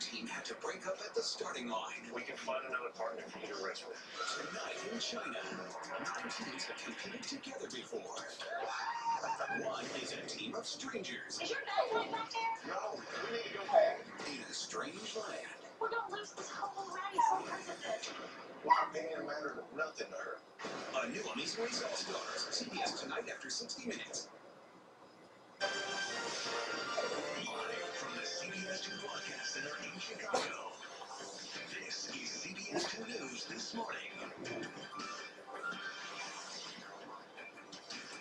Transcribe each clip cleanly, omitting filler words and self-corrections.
team had to break up at the starting line. We can find another partner for you to race with. Tonight in China, 9 teams have competed together before. One is a team of strangers. Is your nose right back there? No, we need to go back. In a strange land. We're gonna lose this whole rally so because of this. My opinion matters nothing to her. A new Amazing Race All-Stars. CBS tonight after 60 minutes. Live from the CBS 2 Broadcast Center in Chicago. This is CBS 2 News This Morning.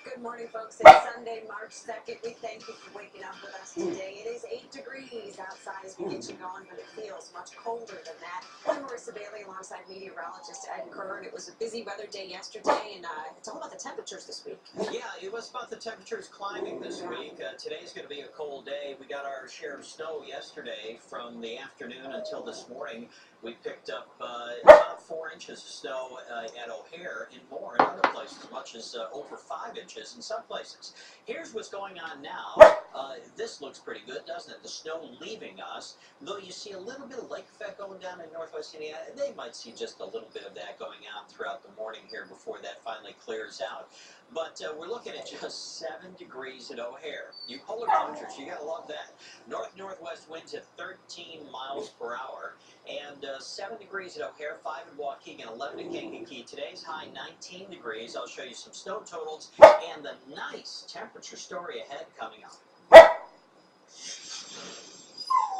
Good morning, folks. It's Sunday, March 2nd. We thank you for waking up with us today. It is 8 degrees outside as we get you going, but it feels much colder than that. I'm Marissa Bailey alongside meteorologist Ed Kern. It was a busy weather day yesterday, and it's all about the temperatures this week. Yeah, it was about the temperatures climbing this week. Today's going to be a cold day. We got our share of snow yesterday from the afternoon until this morning. We picked up about 4 inches of snow at O'Hare and more in other places, as much as over 5 inches in some places. Here's what's going on now. This looks pretty good, doesn't it? The snow leaving us, though you see a little bit of lake effect going down in northwest Indiana. They might see just a little bit of that going out throughout the morning here before that finally clears out. But we're looking at just 7 degrees at O'Hare. You polar temperatures, you gotta love that. North-northwest winds at 13 miles per hour. And 7 degrees at O'Hare, 5 in Waukegan, 11 at Kankakee. Today's high 19 degrees. I'll show you some snow totals and the nice temperature story ahead coming up.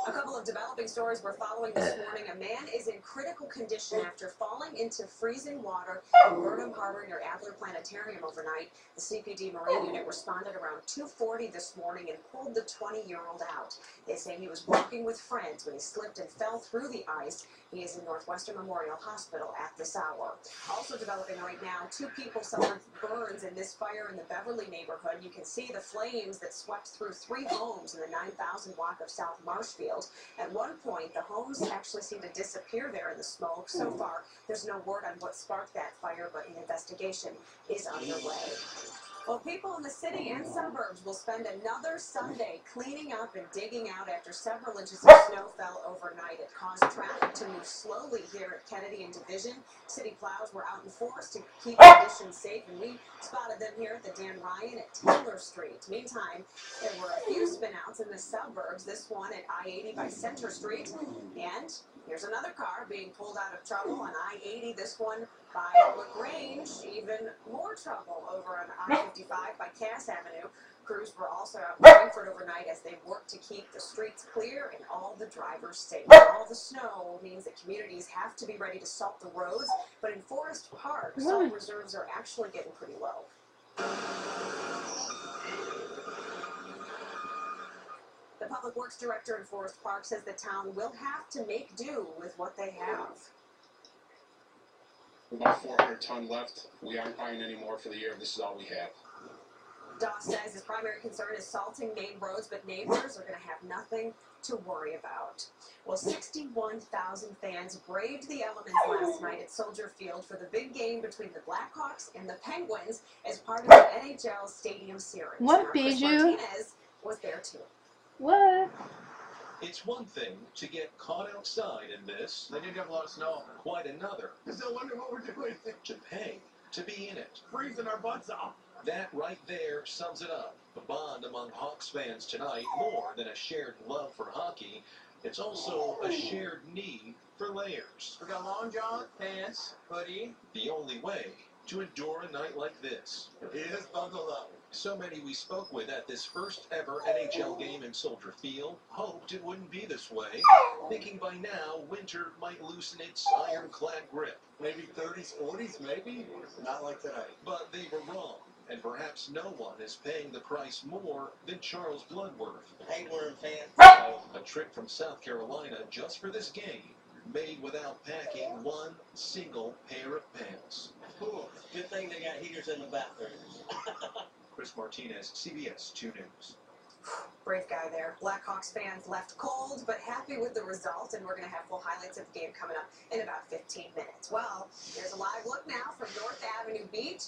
A couple of developing stories we're following this morning. A man is in critical condition after falling into freezing water in Burnham Harbor near Adler Planetarium overnight. The CPD Marine Unit responded around 2:40 this morning and pulled the 20-year-old out. They say he was walking with friends when he slipped and fell through the ice. He is in Northwestern Memorial Hospital at this hour. Also developing right now, 2 people suffered burns in this fire in the Beverly neighborhood. You can see the flames that swept through 3 homes in the 9,000 block of South Marshfield. At one point, the homes actually seemed to disappear there in the smoke. So far, there's no word on what sparked that fire, but an investigation is underway. Well, people in the city and suburbs will spend another Sunday cleaning up and digging out after several inches of snow fell overnight. It caused traffic to move slowly here at Kennedy and Division. City plows were out in force to keep conditions safe, and we spotted them here at the Dan Ryan at Taylor Street. Meantime, there were a few spinouts in the suburbs, this one at I-80 by Center Street, and here's another car being pulled out of trouble on I-80, this one by LaGrange. Even more trouble over on I-55 by Cass Avenue. Crews were also out in Frankfort overnight as they worked to keep the streets clear and all the drivers safe. All the snow means that communities have to be ready to salt the roads, but in Forest Park, salt reserves are actually getting pretty low. The Public Works Director in Forest Park says the town will have to make do with what they have. About 400 ton left. We aren't buying any more for the year. This is all we have. Doss says his primary concern is salting main roads, but neighbors are going to have nothing to worry about. Well, 61,000 fans braved the elements last night at Soldier Field for the big game between the Blackhawks and the Penguins as part of the NHL Stadium Series. What, Chris Bijou? Martinez was there too. What? It's one thing to get caught outside in this. They did have a lot of snow. Quite another It's no wonder what we're doing. to pay to be in it. Freezing our butts off. That right there sums it up. The bond among Hawks fans tonight, more than a shared love for hockey, it's also a shared need for layers. We got long john, pants, hoodie. The only way to endure a night like this. Is bundled up. So many we spoke with at this first ever NHL game in Soldier Field hoped it wouldn't be this way, thinking by now winter might loosen its ironclad grip. Maybe 30s, 40s, maybe? Not like tonight. But they were wrong, and perhaps no one is paying the price more than Charles Bloodworth. Hey, wearing pants. A trip from South Carolina just for this game, made without packing one single pair of pants. Cool. Good thing they got heaters in the bathrooms. Chris Martinez, CBS 2 News. Brave guy there. Blackhawks fans left cold but happy with the result, and we're going to have full highlights of the game coming up in about 15 minutes. Well, here's a live look now from North Avenue Beach.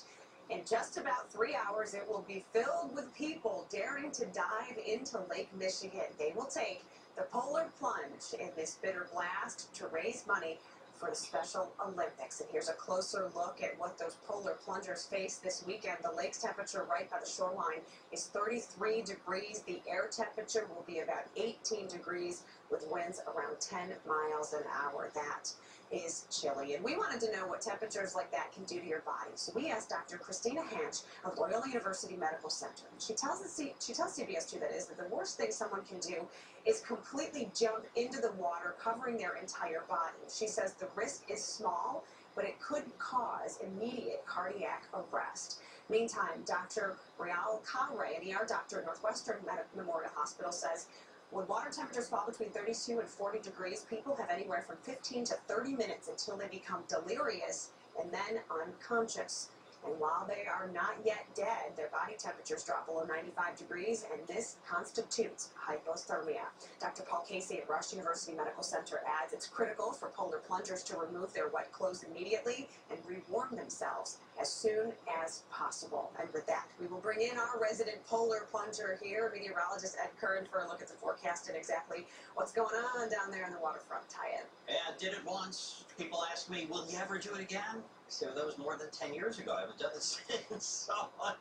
In just about 3 hours, it will be filled with people daring to dive into Lake Michigan. They will take the polar plunge in this bitter blast to raise money for the Special Olympics. And here's a closer look at what those polar plungers face this weekend. The lake's temperature right by the shoreline is 33 degrees. The air temperature will be about 18 degrees with winds around 10 miles an hour. That is chilly. And we wanted to know what temperatures like that can do to your body. So we asked Dr. Christina Hanch of Loyola University Medical Center. She tells CBS 2 that the worst thing someone can do is completely jump into the water, covering their entire body. She says the risk is small, but it could cause immediate cardiac arrest. Meantime, Dr. Rial Conray, an ER doctor at Northwestern Memorial Hospital, says when water temperatures fall between 32 and 40 degrees, people have anywhere from 15 to 30 minutes until they become delirious and then unconscious. And while they are not yet dead, their body temperatures drop below 95 degrees, and this constitutes hypothermia. Dr. Paul Casey at Rush University Medical Center adds it's critical for polar plungers to remove their wet clothes immediately and rewarm themselves as soon as possible. And with that, we will bring in our resident polar plunger here, meteorologist Ed Curran, for a look at the forecast and exactly what's going on down there on the waterfront. Tie in. Yeah, did it once. People ask me, will you ever do it again? So that was more than 10 years ago. I haven't done it since. So, but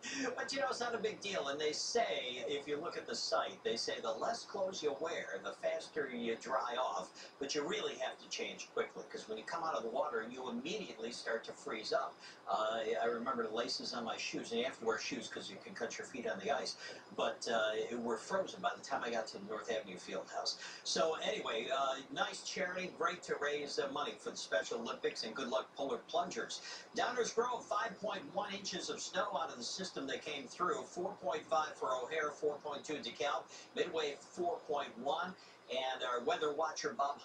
you know, it's not a big deal. And they say, if you look at the site, they say the less clothes you wear, the faster you dry off. But you really have to change quickly, because when you come out of the water, you immediately start to freeze up. I remember the laces on my shoes, and you have to wear shoes because you can cut your feet on the ice. But were frozen by the time I got to the North Avenue Fieldhouse. So anyway, nice charity, great to raise money for the Special Olympics, and good luck, polar plungers. Downers Grove, 5.1 inches of snow out of the system that came through. 4.5 for O'Hare, 4.2 DeKalb, Midway 4.1. And our weather watcher, Bob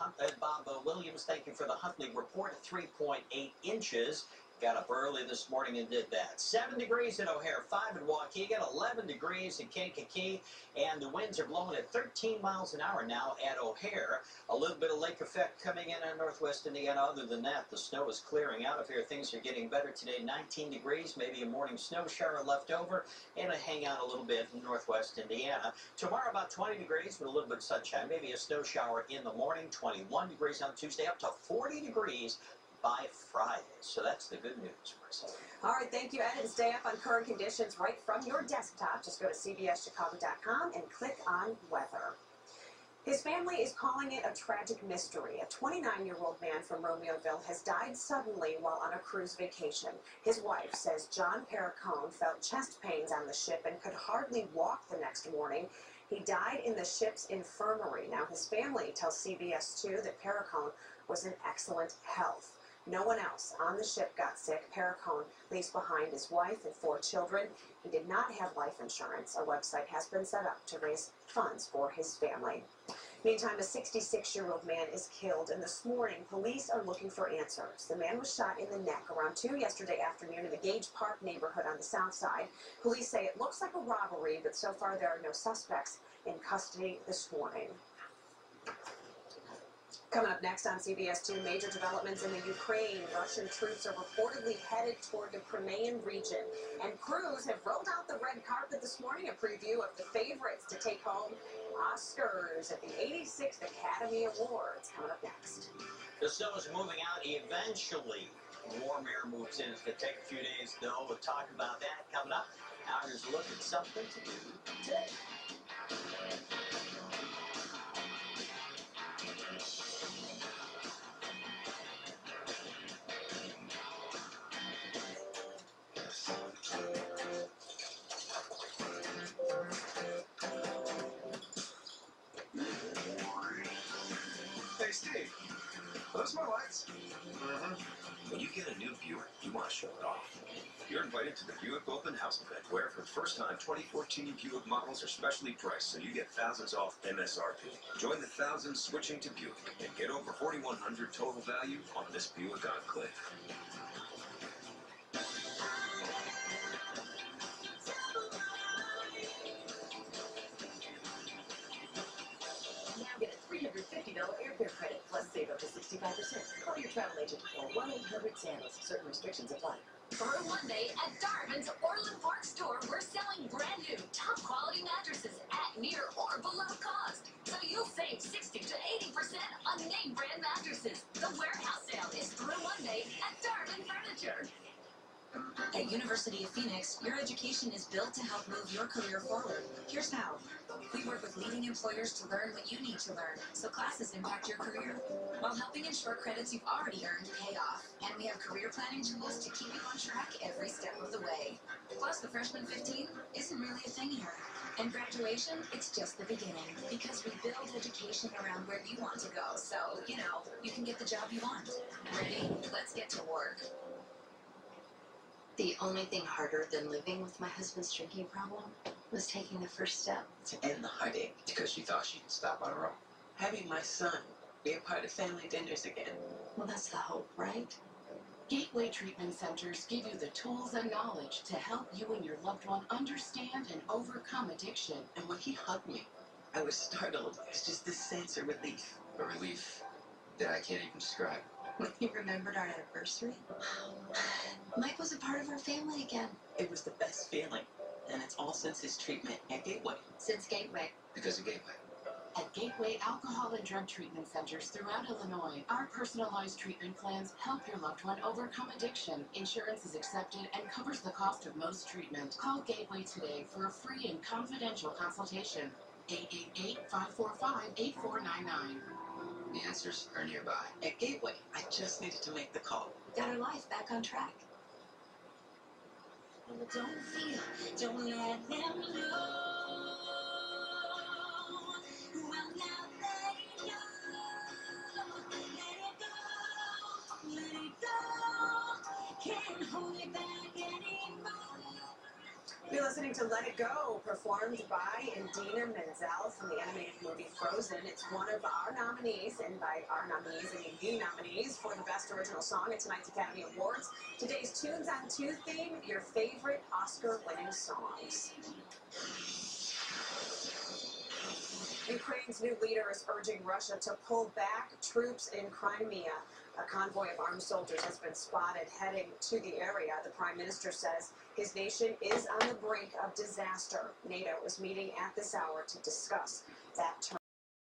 Williams, thank you for the Huntley report, 3.8 inches. Got up early this morning and did that. 7 degrees at O'Hare, 5 in Waukegan, 11 degrees in Kankakee, and the winds are blowing at 13 miles an hour now at O'Hare. A little bit of lake effect coming in on northwest Indiana. Other than that, the snow is clearing out of here. Things are getting better today. 19 degrees, maybe a morning snow shower left over, and a hangout a little bit in northwest Indiana. Tomorrow about 20 degrees with a little bit of sunshine, maybe a snow shower in the morning. 21 degrees on Tuesday, up to 40 degrees by Friday. So that's the good news, Marcel. All right, thank you, Ed. And stay up on current conditions right from your desktop. Just go to cbschicago.com and click on weather. His family is calling it a tragic mystery. A 29-year-old man from Romeoville has died suddenly while on a cruise vacation. His wife says John Perricone felt chest pains on the ship and could hardly walk the next morning. He died in the ship's infirmary. Now, his family tells CBS 2 that Perricone was in excellent health. No one else on the ship got sick. Perricone leaves behind his wife and 4 children. He did not have life insurance. A website has been set up to raise funds for his family. Meantime, a 66-year-old man is killed, and this morning, police are looking for answers. The man was shot in the neck around 2 yesterday afternoon in the Gage Park neighborhood on the south side. Police say it looks like a robbery, but so far there are no suspects in custody this morning. Coming up next on CBS 2, major developments in the Ukraine. Russian troops are reportedly headed toward the Crimean region. And crews have rolled out the red carpet this morning, a preview of the favorites to take home Oscars at the 86th Academy Awards. Coming up next. The snow is moving out eventually. Warm air moves in. It's going to take a few days, though. We'll talk about that coming up. Now here's a look at something to do today. Hey, Steve, are those my lights? When you get a new Buick, you want to show it off. You're invited to the Buick Open House event, where for the first time, 2014 Buick models are specially priced, so you get thousands off MSRP. Join the thousands switching to Buick and get over $4,100 total value on this Buick Enclave. Now get a $350 airfare credit plus save up to 65%. Call your travel agent or 1-800-SANDALS. Certain restrictions apply. For one day at Darvin's Orland Park store, we're selling brand new, top quality mattresses at near or below cost. So you'll save 60 At University of Phoenix, your education is built to help move your career forward. Here's how. We work with leading employers to learn what you need to learn, so classes impact your career, while helping ensure credits you've already earned pay off. And we have career planning tools to keep you on track every step of the way. Plus, the freshman 15 isn't really a thing here. And graduation, it's just the beginning, because we build education around where you want to go, so, you can get the job you want. Ready? Let's get to work. The only thing harder than living with my husband's drinking problem was taking the first step. To end the heartache because she thought she could stop on her own. Having my son be a part of family dinners again. Well, that's the hope, right? Gateway Treatment Centers give you the tools and knowledge to help you and your loved one understand and overcome addiction. And when he hugged me, I was startled. It's just this sense of relief. A relief that I can't even describe. When he remembered our anniversary, Mike was a part of our family again. It was the best feeling. And it's all since his treatment at Gateway. Since Gateway. Because of Gateway. At Gateway Alcohol and Drug Treatment Centers throughout Illinois, our personalized treatment plans help your loved one overcome addiction. Insurance is accepted and covers the cost of most treatment. Call Gateway today for a free and confidential consultation. 888-545-8499. The answers are nearby. At Gateway, I just needed to make the call. Got our life back on track. Don't feel, don't let them know. Well, now let it go. Let it go. Can't hold it back anymore. You're listening to Let It Go, performed by Idina Menzel from the animated movie Frozen. It's one of our nominees, and by our nominees, I mean the nominees for the Best Original Song at tonight's Academy Awards. Today's Tunes on 2 theme, your favorite Oscar-winning songs. Ukraine's new leader is urging Russia to pull back troops in Crimea. A convoy of armed soldiers has been spotted heading to the area. The Prime Minister says his nation is on the brink of disaster. NATO is meeting at this hour to discuss that turn.